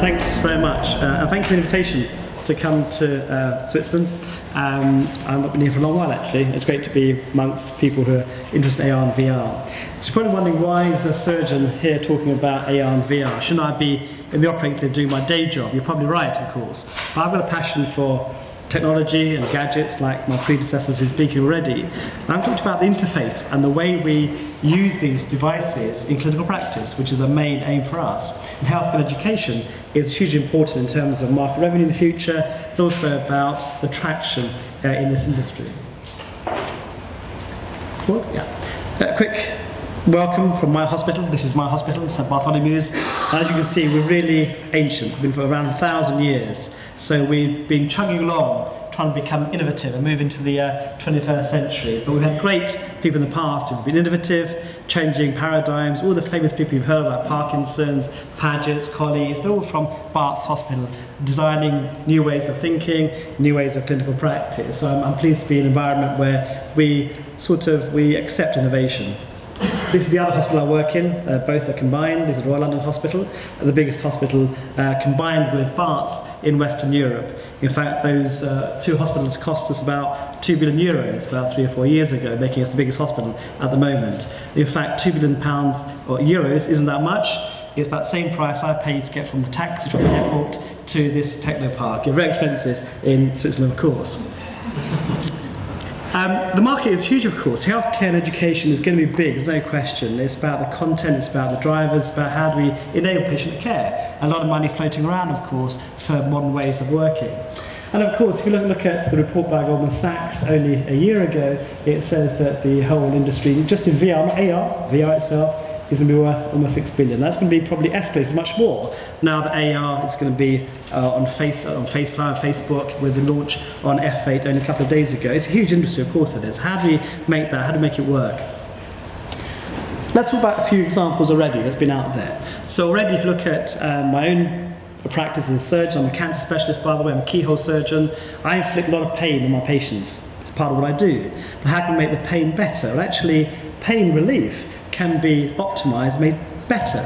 Thanks very much, and thanks for the invitation to come to Switzerland. I've not been here for a long while actually. It's great to be amongst people who are interested in AR and VR. So you're probably wondering, why is a surgeon here talking about AR and VR? Shouldn't I be in the operating theatre doing my day job? You're probably right, of course. But I've got a passion for technology and gadgets like my predecessors who are speaking already. And I'm talking about the interface and the way we use these devices in clinical practice, which is the main aim for us. And healthcare and education is hugely important in terms of market revenue in the future, and also about the traction in this industry. Well, yeah. Quick welcome from my hospital. This is my hospital, St Bartholomew's. And as you can see, we're really ancient. We've been for around 1,000 years. So we've been chugging along, trying to become innovative and move into the 21st century. But we've had great people in the past who've been innovative, changing paradigms. All the famous people you've heard about, Parkinson's, Paget's, Colley's, they're all from Bart's Hospital, designing new ways of thinking, new ways of clinical practice. So I'm pleased to be in an environment where we accept innovation. This is the other hospital I work in. Both are combined. This is Royal London Hospital, the biggest hospital combined with Bart's in Western Europe. In fact, those two hospitals cost us about €2 billion about 3 or 4 years ago, making us the biggest hospital at the moment. In fact, £2 billion or euros isn't that much. It's about the same price I pay to get from the taxi from the airport to this techno park. It's very expensive in Switzerland, of course. The market is huge, of course. Healthcare and education is going to be big, there's no question. It's about the content, it's about the drivers, it's about how do we enable patient care. A lot of money floating around, of course, for modern ways of working. And of course, if you look at the report by Goldman Sachs only a year ago, it says that the whole industry, just in VR, not AR, VR itself, is going to be worth almost $6 billion. That's going to be probably escalated much more now that AR is going to be on FaceTime, Facebook, with the launch on F8 only a couple of days ago. It's a huge industry, of course it is. How do we make that? How do we make it work? Let's talk about a few examples already that's been out there. So already, if you look at my own practice as a surgeon, I'm a cancer specialist, by the way, I'm a keyhole surgeon. I inflict a lot of pain on my patients. It's part of what I do. But how can we make the pain better? Well, actually, pain relief can be optimised, made better,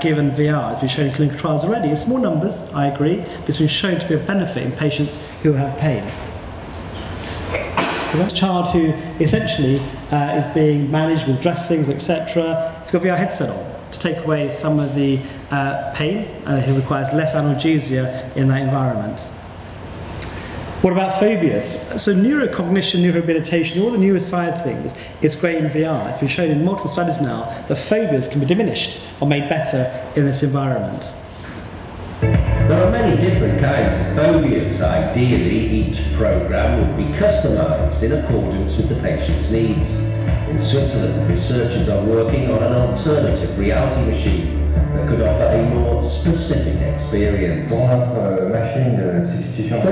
given VR. It's been shown in clinical trials already. In small numbers, I agree, but it's been shown to be a benefit in patients who have pain. This child who essentially is being managed with dressings, etc., has got a VR headset on to take away some of the pain. He requires less analgesia in that environment. What about phobias? So neurocognition, neurorehabilitation, all the neuroscience things, is great in VR. It's been shown in multiple studies now that phobias can be diminished or made better in this environment. There are many different kinds of phobias. Ideally, each programme would be customised in accordance with the patient's needs. In Switzerland, researchers are working on an alternative reality machine that could offer a more specific experience. For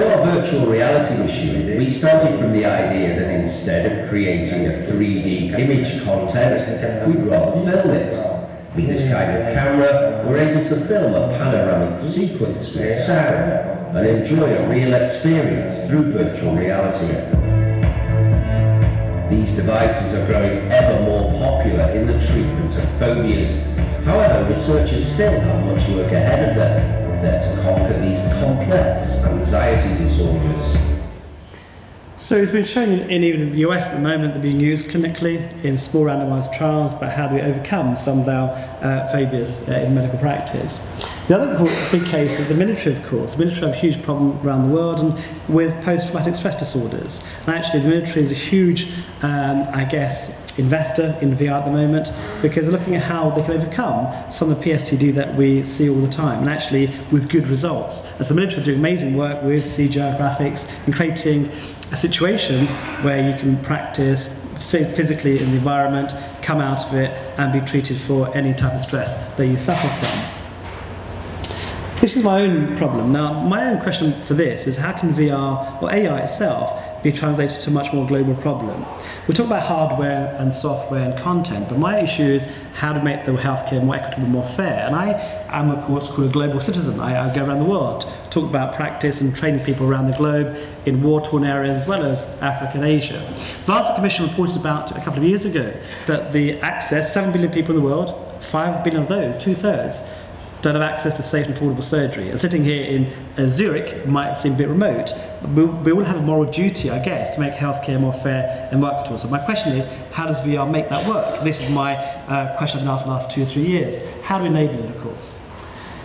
our virtual reality machine, we started from the idea that instead of creating a 3D image content, we'd rather film it. With this kind of camera, we're able to film a panoramic sequence with sound and enjoy a real experience through virtual reality. These devices are growing ever more popular in the treatment of phobias. However, researchers still have much work ahead of them if they're to conquer these complex anxiety disorders. So it's been shown even in the US at the moment, they're being used clinically in small randomised trials, but how do we overcome some of our phobias in medical practice? The other big case is the military, of course. The military have a huge problem around the world and with post-traumatic stress disorders. And actually the military is a huge, investor in VR at the moment, because they're looking at how they can overcome some of the PSTD that we see all the time, and actually with good results. As the military do amazing work with CGI graphics and creating situations where you can practice physically in the environment, come out of it and be treated for any type of stress that you suffer from. This is my own problem. Now, my own question for this is, how can VR or AI itself be translated to a much more global problem? We talk about hardware and software and content, but my issue is how to make the healthcare more equitable, more fair. And I am, of course, called a global citizen. I go around the world, talk about practice and training people around the globe in war-torn areas as well as Africa and Asia. The Lancet Commission reported about a couple of years ago that the access, 7 billion people in the world, 5 billion of those, 2/3, don't have access to safe and affordable surgery. And sitting here in Zurich might seem a bit remote, but we all have a moral duty, I guess, to make healthcare more fair and marketable. So my question is, how does VR make that work? This is my question I've been asked the last 2 or 3 years. How do we enable it, of course?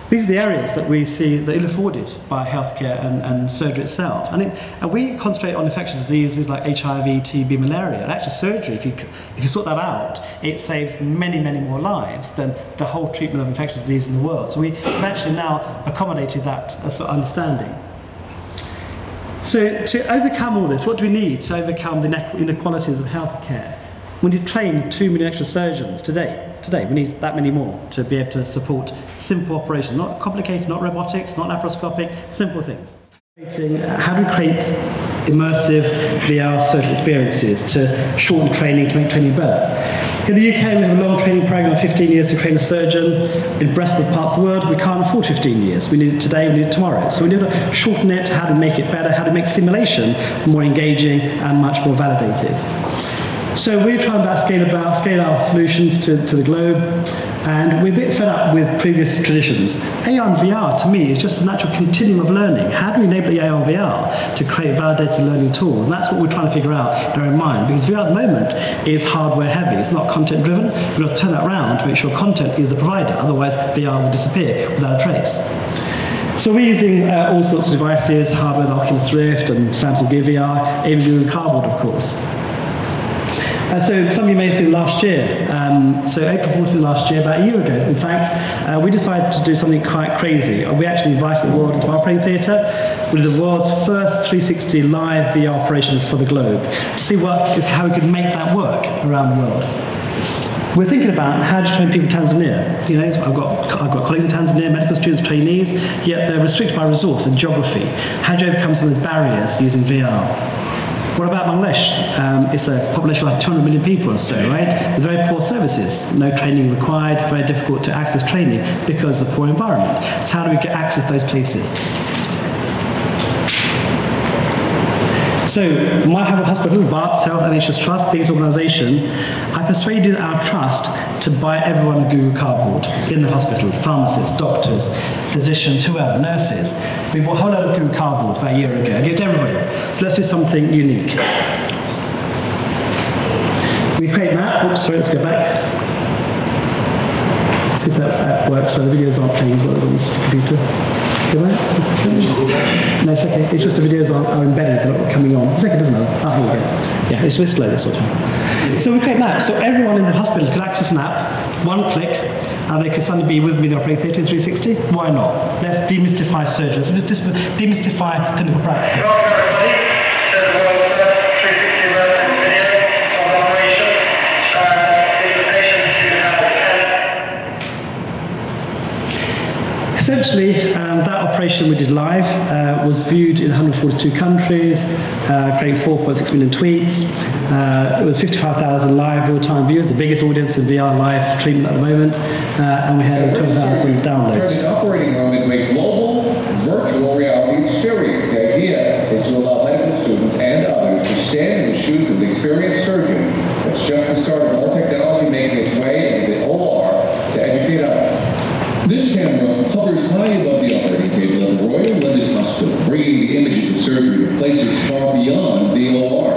These are the areas that we see that are ill-afforded by healthcare and surgery itself. And we concentrate on infectious diseases like HIV, TB, malaria. And actually surgery, if you sort that out, it saves many, many more lives than the whole treatment of infectious disease in the world. So we've actually now accommodated that sort of understanding. So to overcome all this, what do we need to overcome the inequalities of healthcare? We need to train 2 million extra surgeons today. We need that many more to be able to support simple operations, not complicated, not robotics, not laparoscopic, simple things. How do we create immersive VR surgical experiences to shorten training, to make training better? In the UK, we have a long training program of 15 years to train a surgeon. In the rest of the parts of the world, we can't afford 15 years. We need it today, we need it tomorrow. So we need to shorten it, how to make it better, how to make simulation more engaging and much more validated. So we're trying to scale our solutions to the globe, and we're a bit fed up with previous traditions. AR and VR, to me, is just a natural continuum of learning. How do we enable AR and VR to create validated learning tools? And that's what we're trying to figure out in our own mind, because VR at the moment is hardware heavy, it's not content driven. We've got to turn that around to make sure content is the provider, otherwise VR will disappear without a trace. So we're using all sorts of devices, hardware, the Oculus Rift and Samsung Gear VR, even Google Cardboard, of course. So some of you may have seen last year, so April 14th last year, about a year ago, in fact, we decided to do something quite crazy. We actually invited the world into our operating theatre. We did the world's first 360 live VR operation for the globe, to see how we could make that work around the world. We're thinking about how to train people in Tanzania. You know, I've got colleagues in Tanzania, medical students, trainees, yet they're restricted by resource and geography. How do you overcome some of those barriers using VR? What about Bangladesh? It's a population of like 200 million people or so, right? With very poor services, no training required, very difficult to access training because of poor environment. So how do we get access to those places? So, my hospital, Bart's Health NHS Trust, biggest organisation, I persuaded our trust to buy everyone a Google Cardboard in the hospital, pharmacists, doctors, physicians, whoever, nurses. We bought a whole load of Google Cardboard about a year ago. I gave it to everybody. So let's do something unique. We create an app. Oops, sorry, let's go back. Let's see if that app works. So the videos aren't playing as well as on this computer. Let's go back. No, it's okay. It's just the videos are embedded, they're not coming on. It's okay, doesn't it? Ah, here we go. Yeah, it's a bit slow, this sort of thing. So we create an app. So everyone in the hospital could access an app, one click, and they could suddenly be with me in the operating theatre in 360. Why not? Let's demystify surgery. Let's demystify clinical practice. Welcome everybody to the world's first 360 immersive video of an operation. This is a patient who has Essentially, that operation we did live was viewed in 142 countries, creating 4.6 million tweets. It was 55,000 live real-time viewers, the biggest audience in VR live treatment at the moment, and we had 12,000 downloads. Turn the operating room into a global virtual reality experience. The idea is to allow medical students and others to stand in the shoes of the experienced surgeon. It's just the start of more technology making its way into the OR to educate others. This camera hovers high above the operating table at the Royal London Hospital, bringing the images of surgery to places far beyond the OR.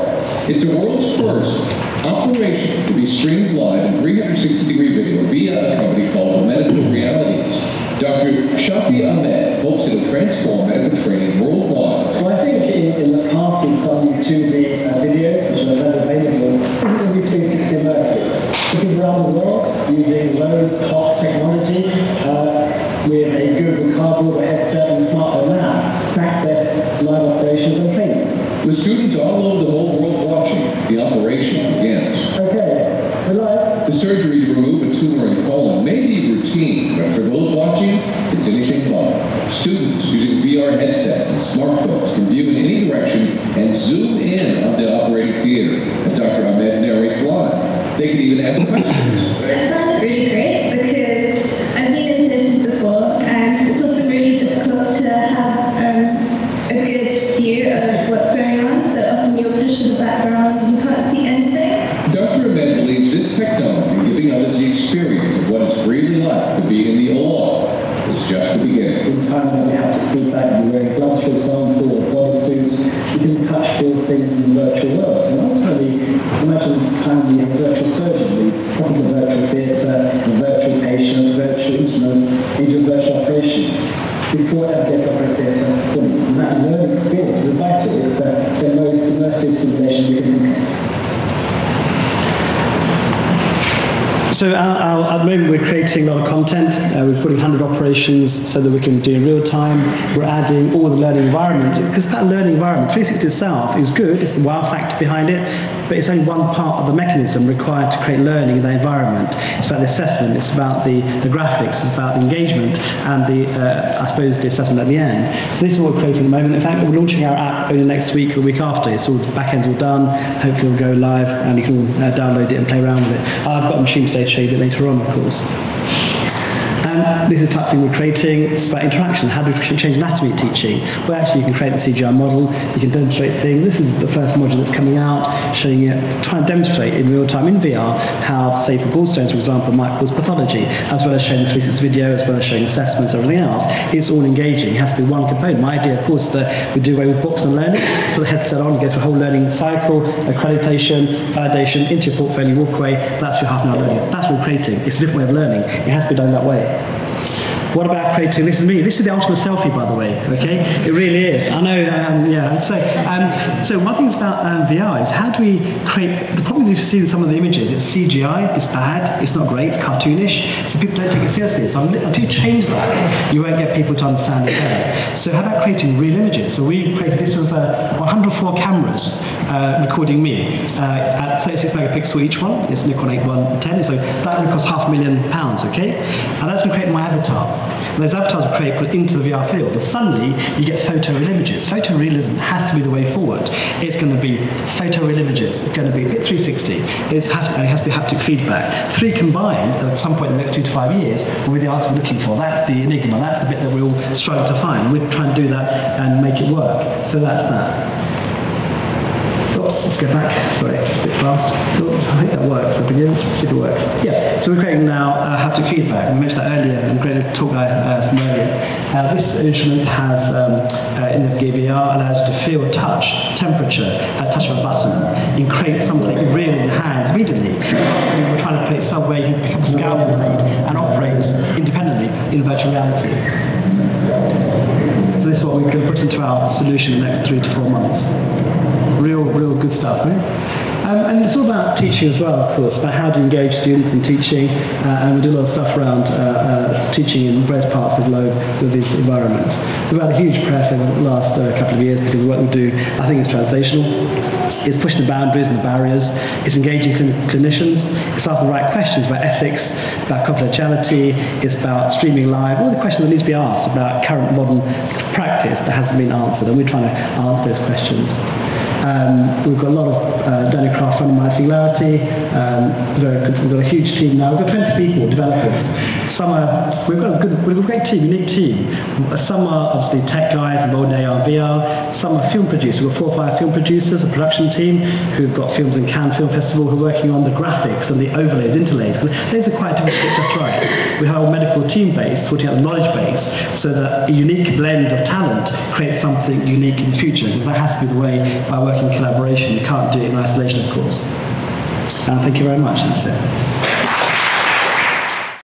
It's the world's first operation to be streamed live in 360-degree video via a company called Augmented Reality. Dr. Shafi Ahmed hopes it'll transform medical training worldwide. Well, I think in the past we've done 2D videos, which are then available. This is going to be 360 immersive. Looking around the world using low-cost technology with a Google Cardboard, a headset, and a smartphone now to access live operations and training. With students all over the whole world watching, the operation begins. Okay, we're live. The surgery to remove a tumor in colon may be routine, but for those watching, it's anything but. Students using VR headsets and smartphones can view in any direction and zoom in on the operating theater as Dr. Ahmed narrates live. They can even ask questions. I found it really great because I've been in theatres before and it's often really difficult to have a good view of what's going on, so often you're pushed to the background and you can't see anything. Dr. Ahmed believes this technology giving others the experience of what it's really like to be in the OR. time we have a virtual surgeon, we pop into virtual theatre, a virtual patient, virtual instruments, into a virtual operation. Before ever get to operate theatre, and that learning experience with Vital is the most immersive simulation we can think of. So at the moment we're creating a lot of content. We're putting 100 operations so that we can do in real time. We're adding all the learning environment, because that learning environment, 360 itself, is good. It's the wow factor behind it, but it's only one part of the mechanism required to create learning in the environment. It's about the assessment, it's about the graphics, it's about the engagement, and I suppose the assessment at the end. So this is what we're creating at the moment. In fact, we're launching our app only next week or the week after. It's all, the back end's all done. Hopefully it'll go live and you can all download it and play around with it. I've got a machine today to show you a bit later on, of course. And this is the type of thing we're creating. It's about interaction. How do we change anatomy teaching? Well, actually, you can create the CGI model. You can demonstrate things. This is the first module that's coming out, showing it, trying to demonstrate in real time in VR how, say, for gallstones, for example, might cause pathology, as well as showing the 360 video, as well as showing assessments, everything else. It's all engaging. It has to be one component. My idea, of course, is that we do away with books and learning. Put the headset on, you go through a whole learning cycle, accreditation, validation, into your portfolio, you walk away. That's your half an hour learning. That's what we're creating. It's a different way of learning. It has to be done that way. What about creating, this is me, this is the ultimate selfie, by the way, okay? It really is. I know, yeah. So one thing about VR is how do we create, the problem is you've seen some of the images, it's CGI, it's bad, it's not great, it's cartoonish, so people don't take it seriously. So until you change that, you won't get people to understand it better. So how about creating real images? So we created, this was 104 cameras recording me at 36 megapixel each one. It's Nikon 8110, so that would cost £500,000, okay? And that's going to create my avatar. And those avatars we create put into the VR field, and suddenly you get photoreal images. Photorealism has to be the way forward. It's going to be photoreal images. It's going to be 360. It has to be haptic feedback. Three combined at some point in the next 2 to 5 years will be the answer we're looking for. That's the enigma. That's the bit that we're all struggling to find. We're trying to do that and make it work. So that's that. Oops, let's go back. Sorry, it's a bit fast. I think that works. That begins. Let's see if it works. Yeah, so we're creating now haptic feedback. We mentioned that earlier, and great talk from earlier. This instrument has, in the VR, allows you to feel touch, temperature, at touch of a button, and create something real in your hands immediately. We're trying to create somewhere you can pick up a scalpel blade and operate independently in virtual reality. So this is what we can put into our solution in the next 3 to 4 months. Real good stuff, right? And it's all about teaching as well, of course, about how to engage students in teaching, and we do a lot of stuff around teaching in various parts of the globe with these environments. We've had a huge press over the last couple of years because of what we do. I think it's translational. It's pushing the boundaries and the barriers. It's engaging clinicians. It's asking the right questions about ethics, about confidentiality. It's about streaming live. All the questions that need to be asked about current modern practice that hasn't been answered, and we're trying to answer those questions. We've got a lot of Craft funding by Singularity. We've got a huge team now. We've got 20 people, developers. We've got a great team, unique team. Some are obviously tech guys involved in AR, VR. Some are film producers. We've got 4 or 5 film producers, a production team who've got films in Cannes Film Festival who are working on the graphics and the overlays, interlays. Those are quite difficult to get just right. We have a medical team base, sorting out the knowledge base, so that a unique blend of talent creates something unique in the future, because that has to be the way by working in collaboration. You can't do it in isolation, of course. And thank you very much. That's it.